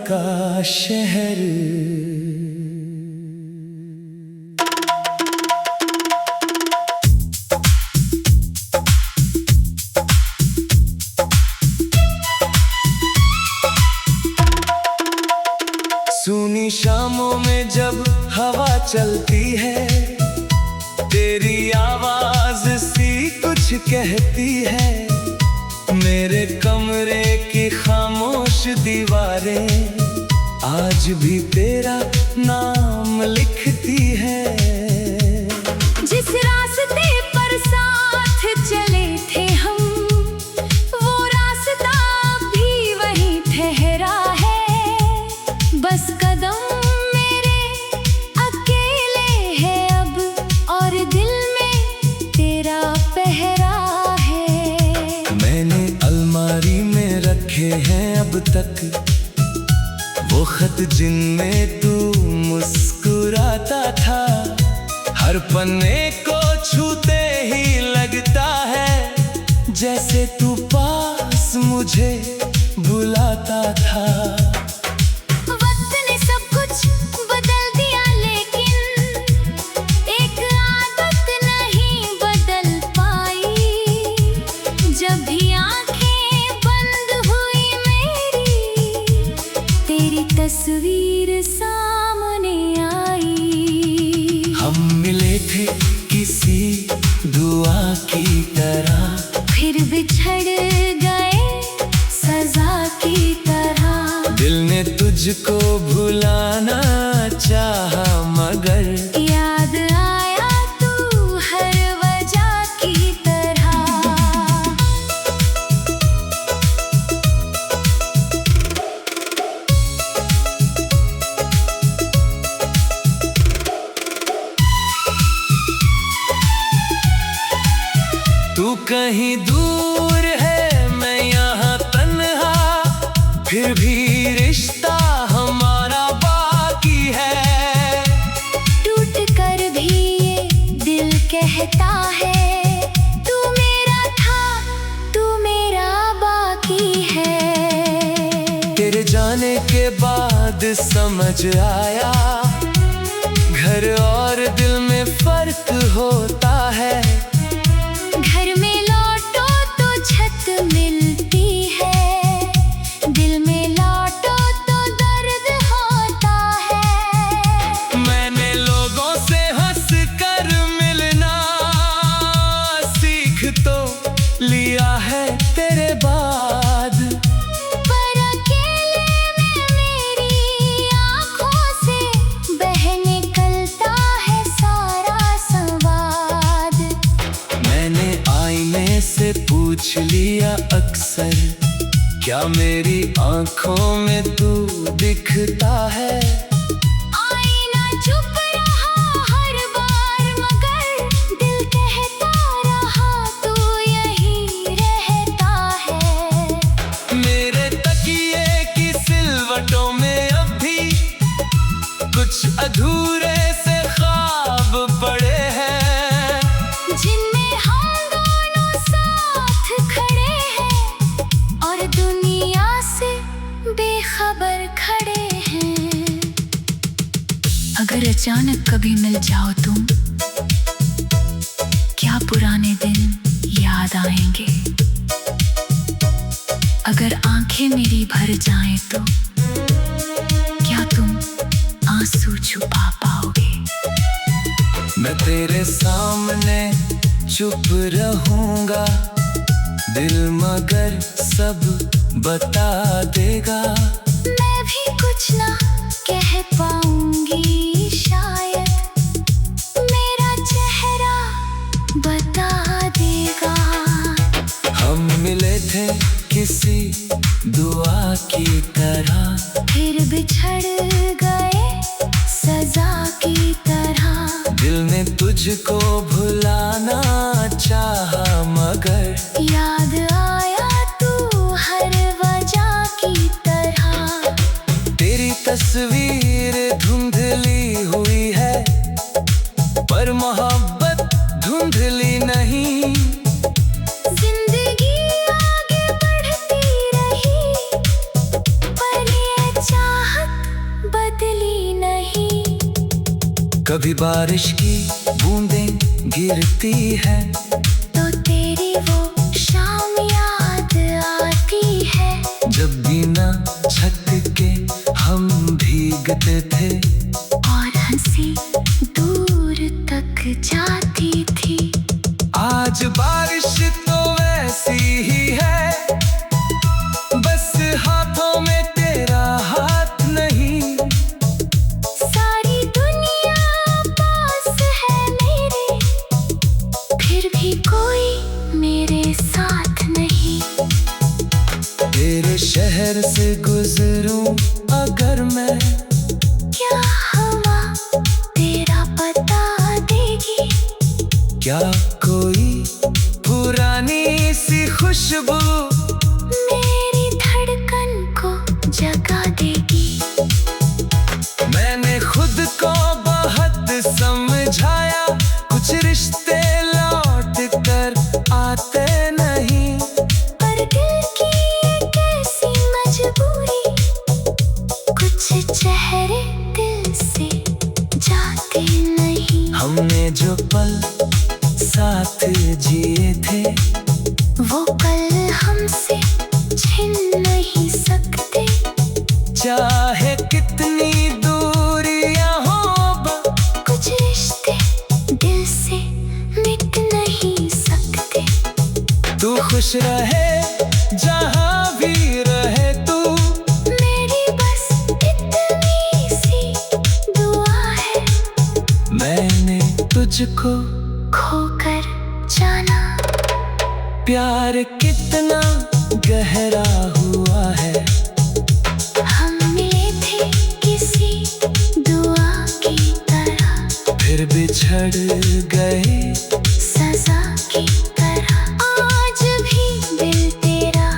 का शहर। सूनी शामों में जब हवा चलती है, तेरी आवाज सी कुछ कहती है। मेरे कमरे की खामोश दीवारें आज भी तेरा नाम लिखती है। जिस रास्ते पर साथ चले थे हम, वो रास्ता भी वहीं ठहरा है। बस कदम मेरे अकेले है अब, और दिल में तेरा पहरा है। मैंने अलमारी में रखे हैं अब तक वो खत जिनमें तू मुस्कुराता था। हर पन्ने को छूते ही लगता है जैसे तू पास मुझे बुलाता था। वक्त ने सब कुछ बदल दिया, लेकिन एक आदत नहीं बदल पाई। जब भी आंखें बंद हुई मेरी, तेरी तस्वीर सामने आई। हम मिले थे किसी दुआ की तरह, फिर बिछड़ गए सजा की तरह। दिल ने तुझको भुलाना चाहा मगर याद आया तू हर वजह की तरह। तू कहीं दूर है, मैं यहाँ तन्हा, फिर भी रिश्ता हमारा बाकी है। टूट कर भी ये दिल कहता है, तू मेरा था, तू मेरा बाकी है। तेरे जाने के बाद समझ आया, घर और दिल में फर्क होता है। घर में लौटो तो छत मिलती है, दिल में लौटो तो दर्द होता है। मैंने लोगों से हंस कर मिलना सीख तो लिया है तेरे बाद। पर अकेले में मेरी आँखों से बह निकलता है सारा संवाद। मैंने आईने से पूछ लिया अक्सर, क्या मेरी आंखों में तू दिखता है। आईना चुप रहा हर बार, मगर दिल कहता रहा तू यहीं रहता है। मेरे तकिए की सिलवटों में अब भी कुछ अधूरे से ख्वाब पड़े हैं, जिनमें हम दोनों साथ खड़े हैं और दुनिया से बेखबर खड़े हैं। अगर अचानक कभी मिल जाओ तुम, क्या पुराने दिन याद आएंगे। अगर आंखें मेरी भर जाएं तो क्या तुम आंसू छुपा पाओगे। मैं तेरे सामने चुप रहूंगा, दिल मगर सब बता देगा। मैं भी कुछ ना कह पाऊंगी शायद, मेरा चेहरा बता देगा। हम मिले थे किसी दुआ की तरह, फिर बिछड़ गए सजा की तरह। दिल ने तुझको भुलाना चाहा मगर याद आया तू हर वजह की तरह। तेरी तस्वीर धुंधली हुई है, पर मोहब्बत धुंधली नहीं। जिंदगी आगे बढ़ती रही, पर ये कभी बारिश की बूंदें गिरती है तो तेरी वो शाम याद आती है। जब बिना छत के हम भीगते थे और हंसी दूर तक जाती थी। आज बारिश तो वैसी ही है, बस हाथों में तेरा हाथ नहीं। सारी दुनिया पास है मेरे, फिर भी कोई मेरे साथ नहीं। तेरे शहर से गुजरूं अगर मैं, क्या हवा तेरा बता देगी? क्या कोई पुरानी सी खुशबू मेरी धड़कन को जगा देगी? मैंने खुद को बहुत समझाया, कुछ रिश्ते लौट कर आते नहीं। पर दिल की एक ऐसी मजबूरी, कुछ चेहरे दिल से जाते नहीं। हमने जो पल साथ जिए थे वो पल हमसे छिन नहीं सकते। चाहे कितनी दूरियां हो, कुछ रिश्ते दिल से मिट नहीं सकते। तू खुश रहे जहां भी रहे तू, मेरी बस इतनी सी दुआ है। मैंने तुझको खोकर जाना, प्यार कितना गहरा हुआ है। हम मिले थे किसी दुआ की तरह, फिर बिछड़ गए सजा की तरह। आज भी दिल तेरा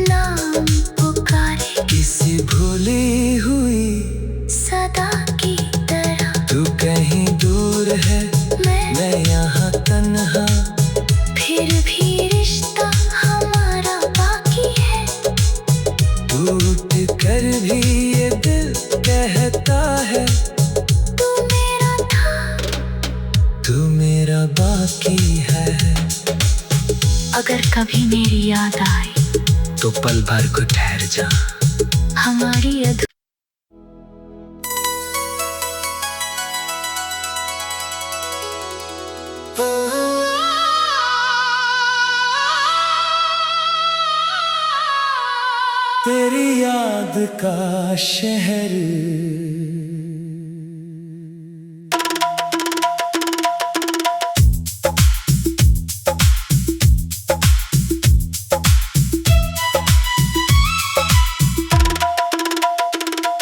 नाम पुकारे, किसी भूली हुई सदा की तरह। तू कहीं दूर है, मैं यहाँ तन्हा, फिर भी रिश्ता हमारा बाकी है। टूट कर भी ये दिल कहता है, तू मेरा था, तू मेरा बाकी है। अगर कभी मेरी याद आए तो पल भर को ठहर जा, हमारी तेरी याद का शहर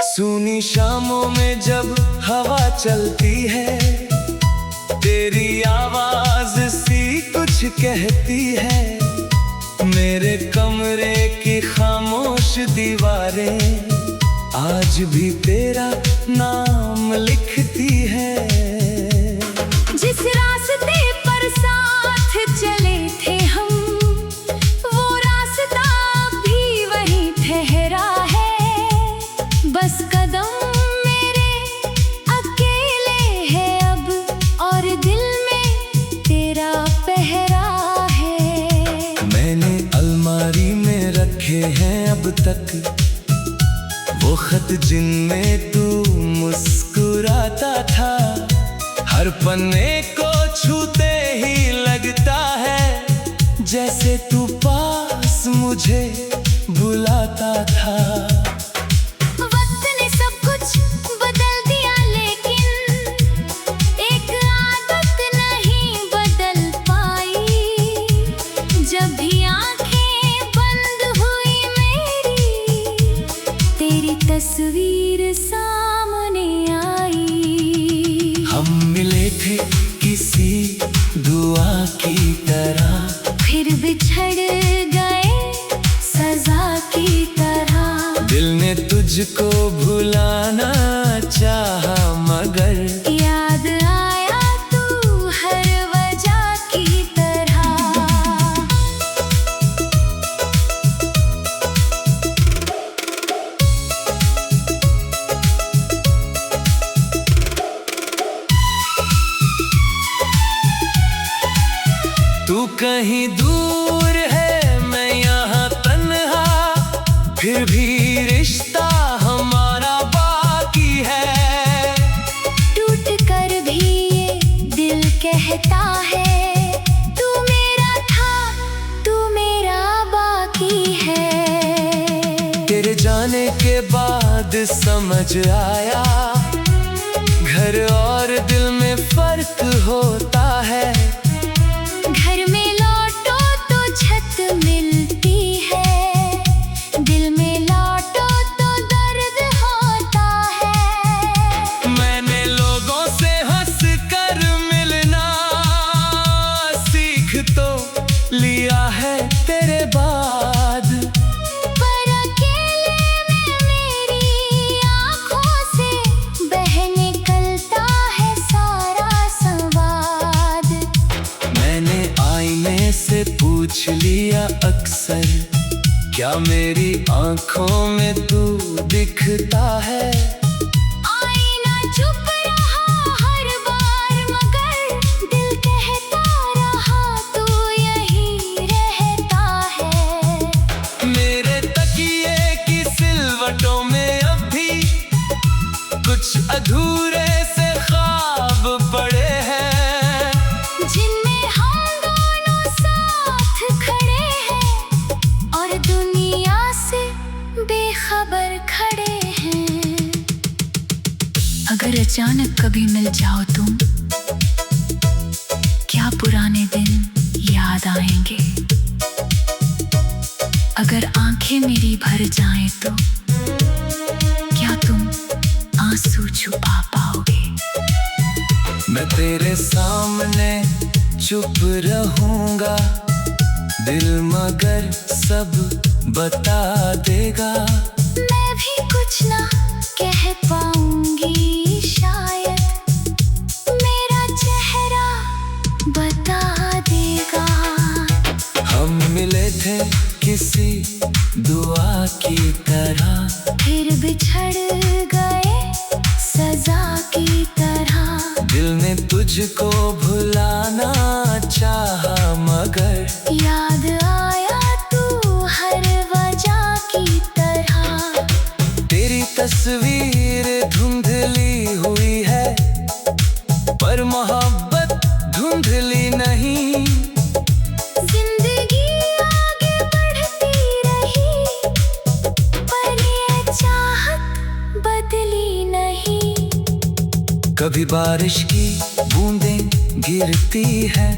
सूनी शामों में जब हवा चलती है, तेरी आवाज सी कुछ कहती है। मेरे कमरे की खामोश दीवारें आज भी तेरा नाम लिखती है। जिस रास्ते पर साथ चले थे हम, वो रास्ता भी वहीं ठहरा है। बस कदम मेरे अकेले है अब, और दिल में तेरा पहरा है। मैंने अलमारी में रखे हैं अब तक वो खत जिनमें तू मुस्कुराता था। हर पन्ने को छूते ही लगता है जैसे तू पास मुझे बुलाता था। वक्त ने सब कुछ बदल दिया, लेकिन एक आदत नहीं बदल पाई। जब भी आंखें बंद हुई मेरी, तेरी तस्वीर सामने आई। हम मिले थे किसी दुआ की तरह, फिर बिछड़ गए सजा की तरह। दिल ने तुझको भुलाना चाहा मगर याद आया तू हर वजह की तरह। कहीं दूर है, मैं यहाँ तन्हा, फिर भी रिश्ता हमारा बाकी है। टूट कर भी ये दिल कहता है, तू मेरा था, तू मेरा बाकी है। तेरे जाने के बाद समझ आया, घर और दिल में फर्क होता है। घर में लौटो तो छत मिलती है, दिल में लौटो तो दर्द होता है। मैंने लोगों से हंस कर मिलना सीख तो लिया है तेरे बाद। पर अकेले में मेरी आँखों से बह निकलता है सारा संवाद। मैंने आईने से पूछ लिया अक्सर, क्या मेरी आंखों में तू दिखता है। आईना चुप रहा हर बार, मगर दिल कहता रहा तू यही रहता है। मेरे तकिए की सिलवटों में अब भी कुछ अधूरे से ख्वाब पड़े हैं, जिनमें हम दोनों साथ खड़े हैं और दुनिया से बेखबर खड़े हैं। अगर अचानक कभी मिल जाओ तुम, क्या पुराने दिन याद आएंगे। अगर आंखें मेरी भर जाएं तो क्या तुम आंसू छुपा पाओगे। मैं तेरे सामने चुप रहूंगा, दिल मगर सब बता देगा। मैं भी कुछ ना कह पाऊंगी शायद, मेरा चेहरा बता देगा। हम मिले थे किसी दुआ की तरह, फिर बिछड़ गए सजा की तरह। दिल ने तुझको भुलाना चाहा, मगर याद आया तू हर वजह की तरह। तेरी तस्वीर धुंधली हुई है, पर मोहब्बत धुंधली नहीं। जिंदगी आगे बढ़ती रही, पर ये चाहत बदली नहीं। कभी बारिश की बूंदें गिरती है,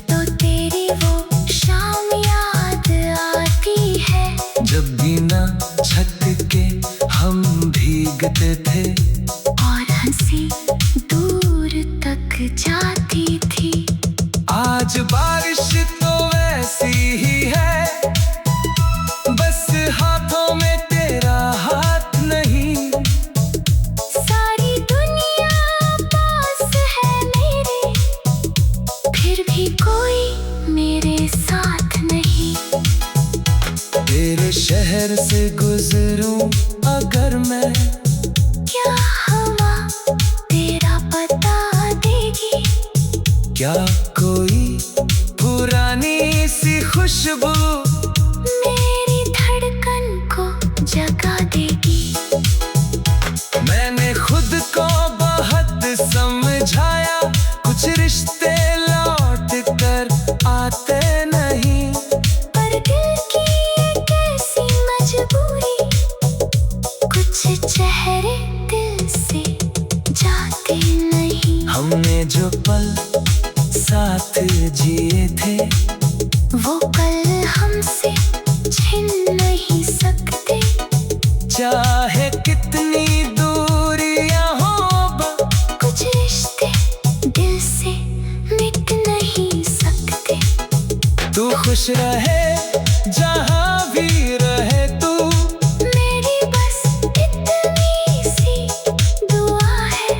तो तेरी वो शाम याद आती है। जब बिना छत के हम भीगते थे, और हंसी दूर तक जाती थी। आज बारिश तो वैसी ही है, बस हाथों में तेरा हाथ नहीं। सारी दुनिया पास है मेरे, फिर भी कोई मेरे साथ नहीं। तेरे शहर से गुजरूं अगर मैं, क्या हवा तेरा पता देगी। क्या कोई पुरानी सी खुशबू मेरी धड़कन को जगा देगी। मैंने खुद को बहुत समझाया, कुछ रिश्ते लौट कर आते नहीं। पर दिल की एक ऐसी मजबूरी, कुछ चेहरे दिल से जाते नहीं। हमने जो पल साथ जिए थे, वो कल हमसे छिन नहीं सकते। चाहे कितनी दूरियां हो, कुछ रिश्ते दिल से मिट नहीं सकते। तू खुश रहे जहां भी रहे तू, मेरी बस इतनी सी दुआ है।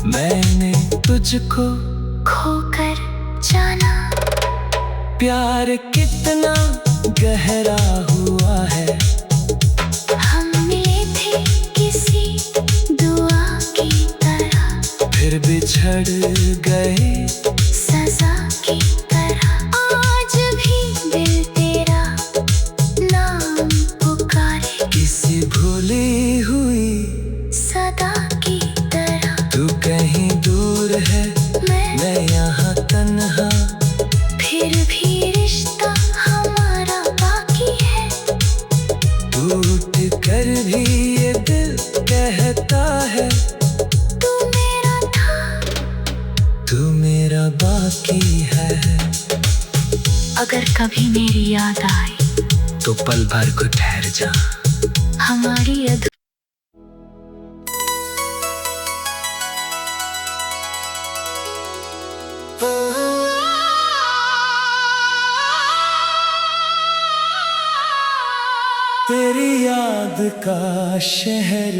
मैंने तुझको खोकर जाना, प्यार कितना गहरा हुआ है। हम मिले थे किसी दुआ की तरह, फिर बिछड़ गए सजा की तरह। कहता है तू मेरा था, तू मेरा बाकी है। अगर कभी मेरी याद आए तो पल भर को ठहर जा। हमारी तेरी याद का शहर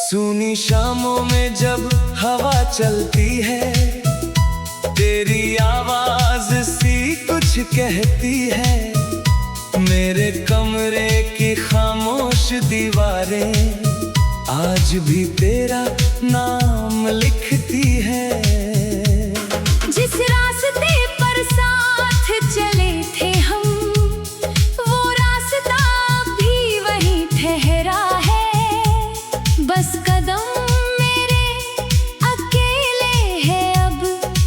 सूनी शामों में जब हवा चलती है, तेरी आवाज सी कुछ कहती है। मेरे कमरे की खामोश दीवारें आज भी तेरा नाम लिखती है। जिस रास्ते पर साथ चले थे हम, वो रास्ता भी वहीं ठहरा है। बस कदम मेरे अकेले है अब,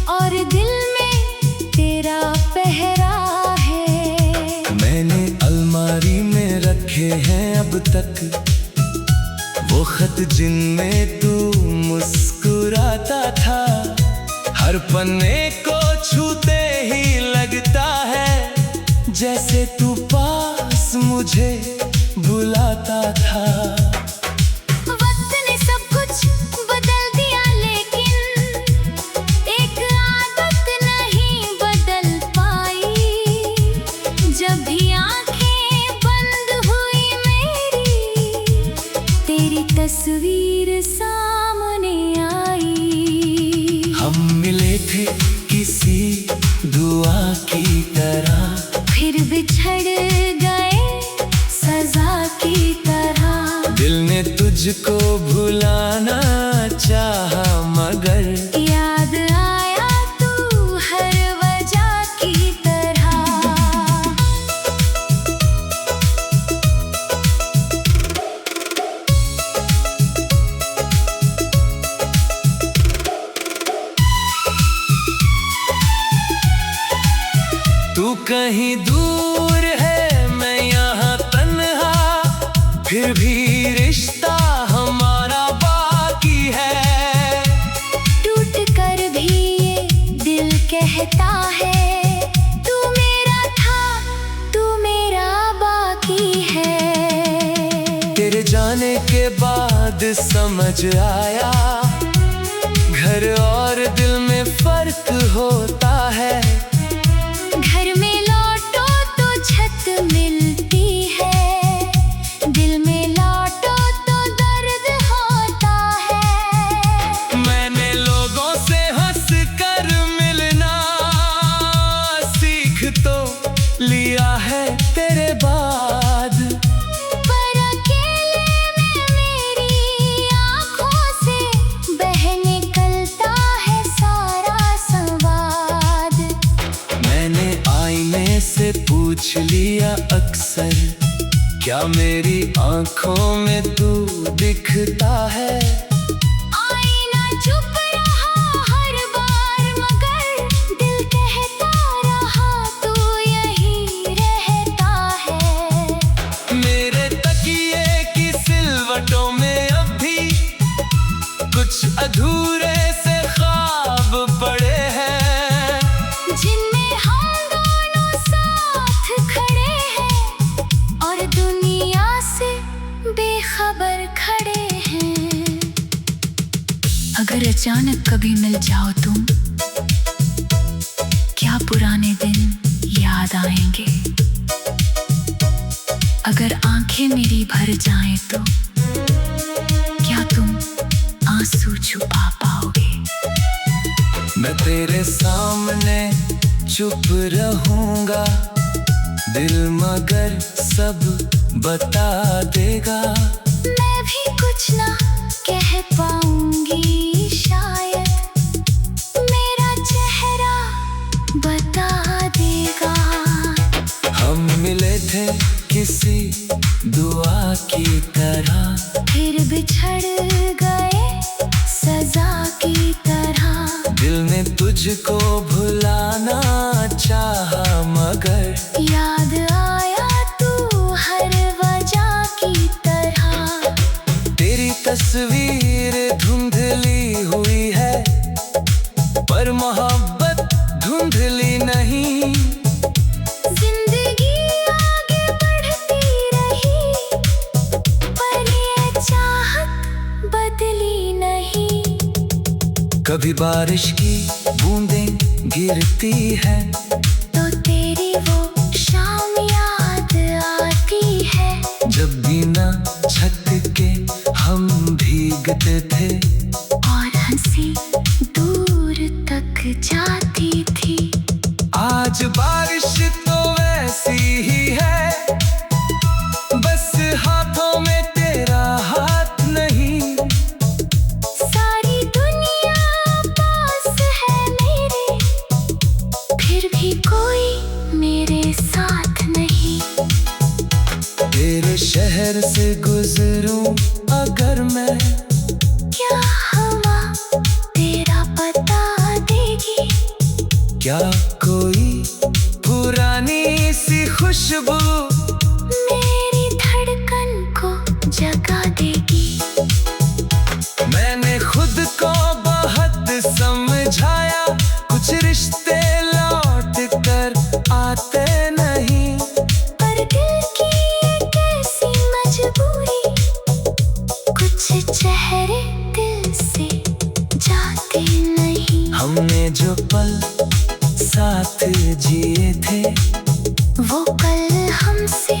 और दिल में तेरा पहरा है। मैंने अलमारी में रखे हैं अब तक वो खत जिनमें तू मुस्कुराता था। हर पन्ने को छूते ही लगता है जैसे तू पास मुझे बुलाता था। वक्त ने सब कुछ बदल दिया, लेकिन एक आदत नहीं बदल पाई। जब भी आंखें बंद हुई मेरी, तेरी तस्वीर सामने आई। हम मिले थे किसी दुआ की तरह, फिर बिछड़ गए सजा की तरह। दिल ने तुझको भुलाना चाहा मगर याद आया तू हर वजह की तरह। तू कहीं दूर है, मैं यहाँ तन्हा, फिर भी रिश्ता हमारा बाकी है। टूट कर भी ये दिल कहता है तू मेरा था, तू मेरा बाकी है। तेरे जाने के बाद समझ आया घर और दिल में फर्क होता है। घर में लौटो तो छत मिलती है, दिल में लौटो तो दर्द होता है। मैंने लोगों से हंस कर मिलना सीख तो लिया है तेरे बाद। पर अकेले में मेरी आँखों से बह निकलता है सारा संवाद। मैंने आईने से पूछ लिया अक्सर, क्या मेरी आंखों में तू दिखता है। आईना चुप रहा हर बार, मगर दिल कहता रहा तू यही रहता है। मेरे तकिए की सिलवटों में अब भी कुछ अधूरे से ख्वाब पड़े हैं, जिनमें हम दोनों साथ खड़े हैं और दुनिया से बेखबर खड़े हैं। अगर अचानक कभी मिल जाओ तुम, क्या पुराने दिन याद आएंगे। अगर आंखें मेरी भर जाएं तो क्या तुम आंसू छुपा पाओगे। मैं तेरे सामने चुप रहूंगा, दिल मगर सब बता देगा। मैं भी कुछ ना कह पाऊंगी शायद, मेरा चेहरा बता देगा। हम मिले थे किसी दुआ की तरह, फिर बिछड़ गए तुझको भुलाना चाहा मगर याद आया तू हर वजह की तरह। तेरी तस्वीर धुंधली हुई है पर मोहब्बत धुंधली नहीं। जिंदगी आगे बढ़ती रही पर ये चाहत बदली नहीं। कभी बारिश की बूंदें गिरती है तो तेरी वो शाम याद आती है। जब बिना छत के हम भीगते थे और हंसी दूर तक जाती थी। आज बारिश तो वैसी ही है, बस हाथों में तेरा हाथ नहीं। सारी दुनिया पास है मेरे, फिर भी कोई मेरे साथ नहीं। तेरे शहर से गुजरूं अगर मैं, क्या हवा तेरा बता देगी? क्या कोई पुरानी सी खुशबू मेरी धड़कन को जगा देगी? मैंने खुद को बहुत समझाया, कुछ रिश्ते लौट कर आते नहीं। पर दिल की एक ऐसी मजबूरी, कुछ चेहरे दिल से जाते नहीं। हमने जो पल साथ जिए थे वो कल हमसे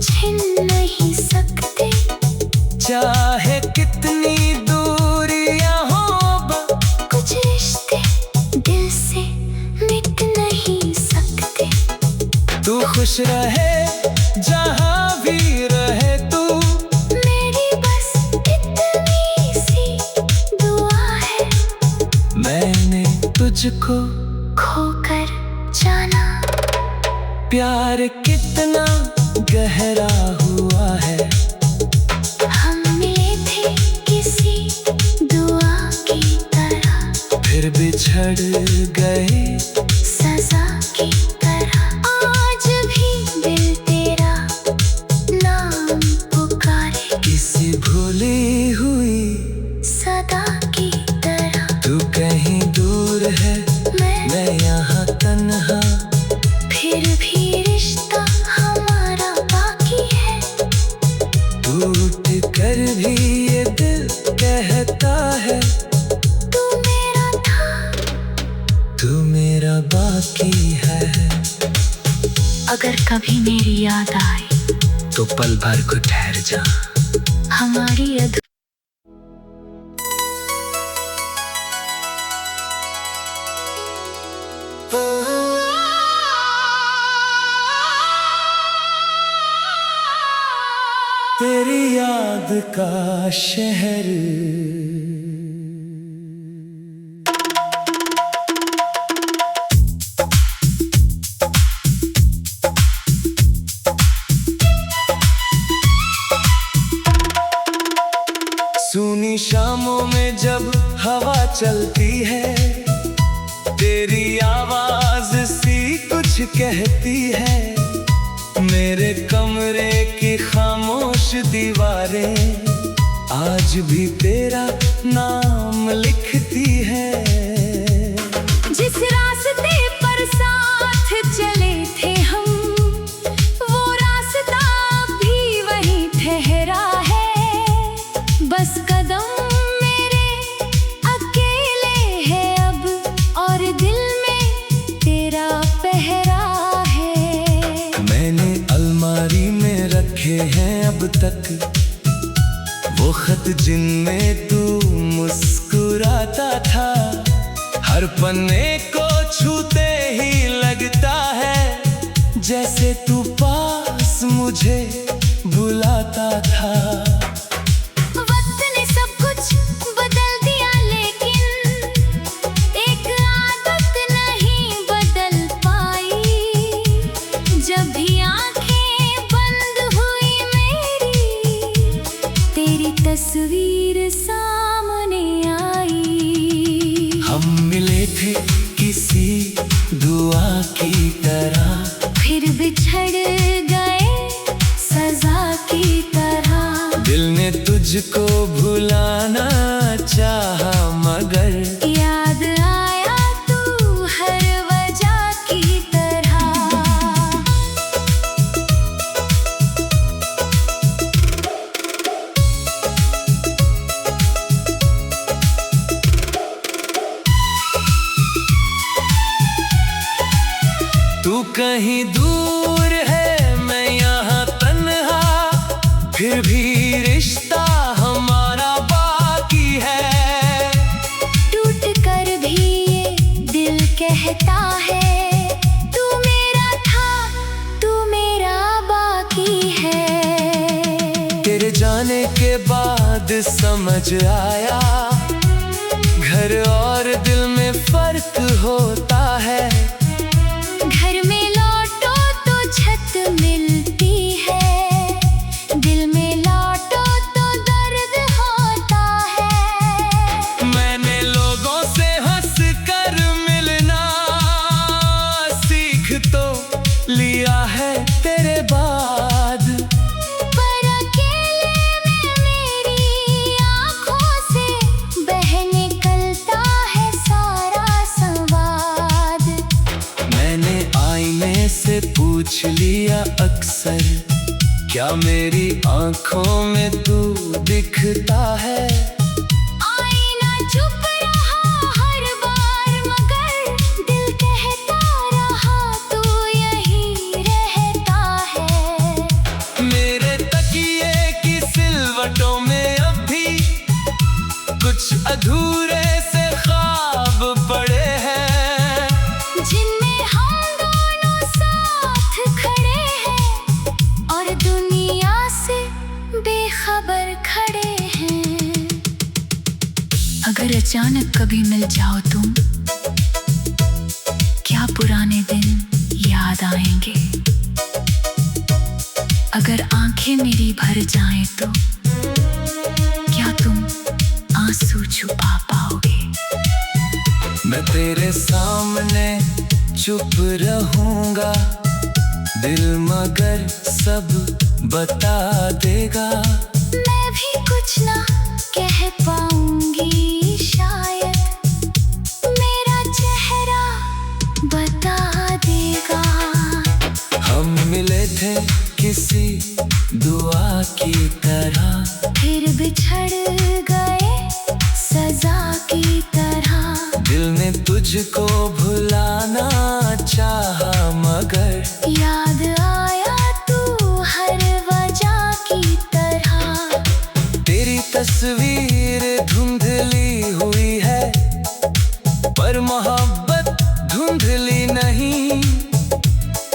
छिन नहीं सकते। चाहे कितनी दूरियां हो, कुछ रिश्ते दिल से मिट नहीं सकते। तू खुश रहे जहां भी रहे तू, मेरी बस इतनी सी दुआ है। मैंने तुझको खोकर जाना प्यार कितना गहरा हुआ है। हम मिले थे किसी दुआ की तरह, फिर बिछड़ गए सजा की तरह। आज भी दिल तेरा नाम पुकारे, किसी भूली हुई सदा की तरह। तू कहीं दूर है, मैं यहाँ तन्हा, फिर भी रिश्ता हमारा बाकी है। टूट कर भी ये दिल कहता है तू मेरा था, तू मेरा बाकी है। अगर कभी मेरी याद आए तो पल भर को ठहर जा, हमारी तेरी याद का शहर सूनी शामों में जब हवा चलती है, तेरी आवाज सी कुछ कहती है। मेरे कमरे की खामोश दीवारें आज भी तेरा नाम लिखती है। जिस रास्ते पर साथ चले थे हम, वो रास्ता भी वहीं ठहरा है। बस कदम मेरे अकेले है अब, और दिल में तेरा पहरा है। मैंने अलमारी में रखे हैं अब तक वो खत जिनमें तू मुस्कुराता था। हर पन्ने को छूते ही लगता है जैसे तू पास मुझे बुलाता था। वक्त ने सब कुछ बदल दिया, लेकिन एक आदत नहीं बदल पाई। जब भी आंखें बंद हुई मेरी, तेरी तस्वीर सामने आई। हम मिले थे कहीं दूर है मैं यहाँ तन्हा, फिर भी रिश्ता हमारा बाकी है। टूट कर भी ये दिल कहता है तू मेरा था, तू मेरा बाकी है। तेरे जाने के बाद समझ आया, घर और दिल में फर्क होता है। घर में लौटो तो छत मिलती है, दिल में लौटो तो दर्द होता है। मैंने लोगों से हंस कर मिलना सीख तो लिया है तेरे बाद, पर अकेले में मेरी आँखों से बह निकलता है सारा संवाद। मैंने आईने से पूछ लिया अक्सर, क्या मेरी आंखों में तू दिखता है। आईना चुप रहा हर बार मगर दिल कहता रहा तू यहीं रहता है। मेरे तकिए की सिलवटों में अब भी कुछ अधूरे से ख्वाब पड़े हैं, जिनमें हम दोनों साथ खड़े हैं और दुनिया से बेखबर खड़े हैं। अगर अचानक कभी मिल जाओ तुम, क्या पुराने दिन याद आएंगे। अगर आंखें मेरी भर जाएं तो क्या तुम आंसू छुपा पाओगे। मैं तेरे सामने चुप रहूंगा, दिल मगर सब बता देगा। मैं भी कुछ ना कह पाऊंगी शायद, मेरा चेहरा बता देगा। हम मिले थे किसी दुआ की तरह, फिर बिछड़ गए सजा की तरह। दिल ने तुझको भुलाना चाहा मगर याद आया तू हर वजह की तरह। तेरी तस्वीर धुंधली हुई है, पर मोहब्बत धुंधली नहीं।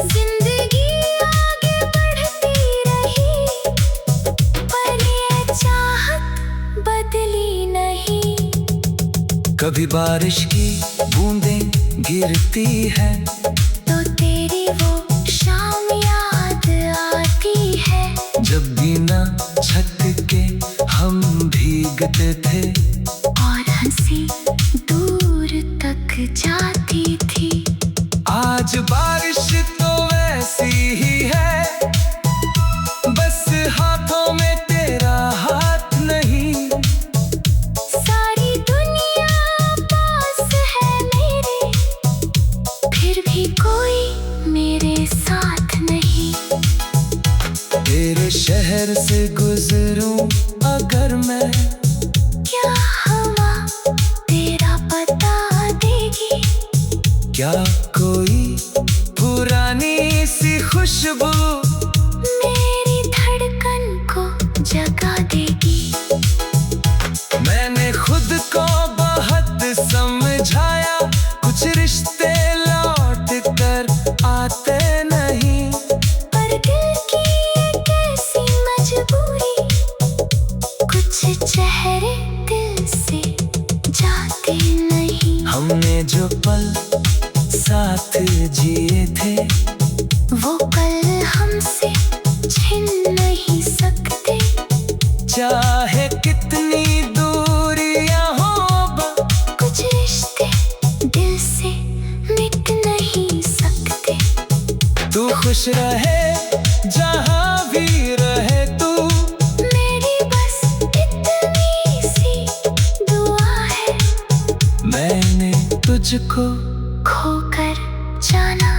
जिंदगी आगे बढ़ती रही, पर ये चाहत बदली नहीं। कभी बारिश की बूंदें गिरती है, तो तेरी वो शाम याद आती है। जब बिना छत के हम भीगते थे, और हंसी दूर तक जाती थी। आज बारिश तो वैसी ही है, बस हाथों में तेरा हाथ नहीं। सारी दुनिया पास है मेरे, फिर भी कोई मेरे साथ नहीं। तेरे शहर से गुजरूं अगर मैं, क्या हवा तेरा पता देगी। क्या कोई पुरानी सी खुशबू मेरी धड़कन को जगा देगी। मैंने खुद को बहुत समझाया, कुछ रिश्ते लौट कर आते नहीं। पर दिल की एक ऐसी मजबूरी, कुछ चेहरे दिल से जाते नहीं। हमने जो पल साथ जिए थे, वो कल हमसे छिन नहीं सकते। चाहे कितनी दूरियां हो, कुछ रिश्ते दिल से मिट नहीं सकते। तू खुश रहे जहां भी रहे तू, मेरी बस इतनी सी दुआ है। मैंने तुझको खोकर जाना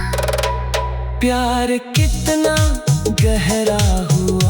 प्यार कितना गहरा हुआ।